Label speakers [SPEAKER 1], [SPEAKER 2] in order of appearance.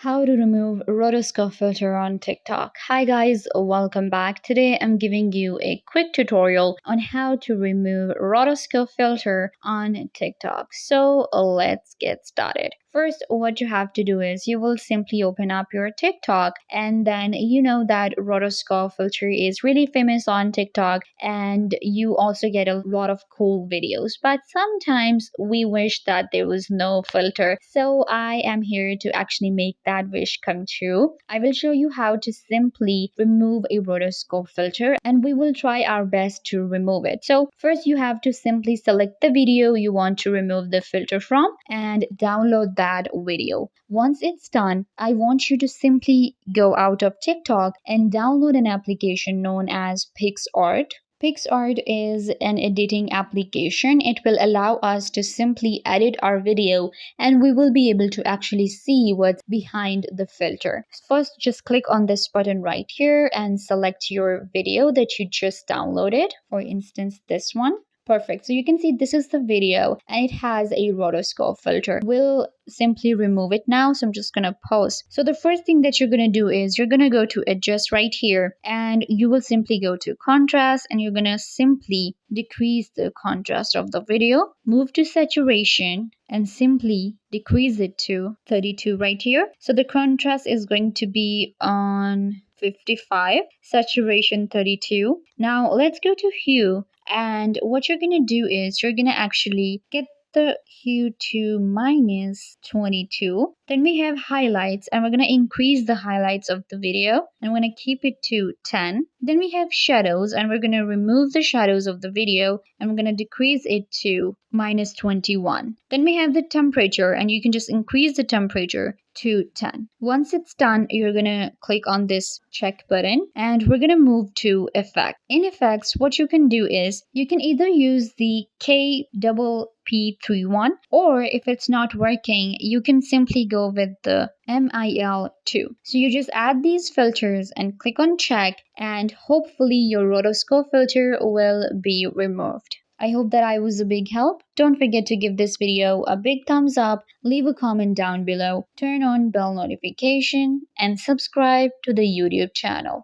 [SPEAKER 1] How to remove rotoscope filter on TikTok. Hi guys, welcome back. Today I'm giving you a quick tutorial on how to remove rotoscope filter on TikTok. So let's get started. First, what you have to do is you will simply open up your TikTok, and then you know that rotoscope filter is really famous on TikTok, and you also get a lot of cool videos. But sometimes we wish that there was no filter. So I am here to actually make that wish come true. I will show you how to simply remove a rotoscope filter, and we will try our best to remove it. So first you have to simply select the video you want to remove the filter from and download that video. Once it's done, I want you to simply go out of TikTok and download an application known as PixArt. PixArt is an editing application. It will allow us to simply edit our video, and we will be able to actually see what's behind the filter. First, just click on this button right here and select your video that you just downloaded. For instance, this one. Perfect. So you can see this is the video and it has a rotoscope filter. We'll simply remove it now. So I'm just going to pause. So the first thing that you're going to do is you're going to go to adjust right here, and you will simply go to contrast, and you're going to simply decrease the contrast of the video. Move to saturation and simply decrease it to 32 right here. So the contrast is going to be on 55, saturation 32. Now let's go to hue, and what you're gonna do is you're gonna actually get the hue to -22. Then we have highlights, and we're going to increase the highlights of the video, and we're going to keep it to 10. Then we have shadows, and we're going to remove the shadows of the video, and we're going to decrease it to -21. Then we have the temperature, and you can just increase the temperature to 10. Once it's done, you're going to click on this check button, and we're going to move to effect. In effects, what you can do is you can either use the KPP31, or if it's not working, you can simply go with the MIL2. So you just add these filters and click on check, and hopefully your rotoscope filter will be removed. I hope that I was a big help. Don't forget to give this video a big thumbs up, leave a comment down below, turn on bell notification, and subscribe to the YouTube channel.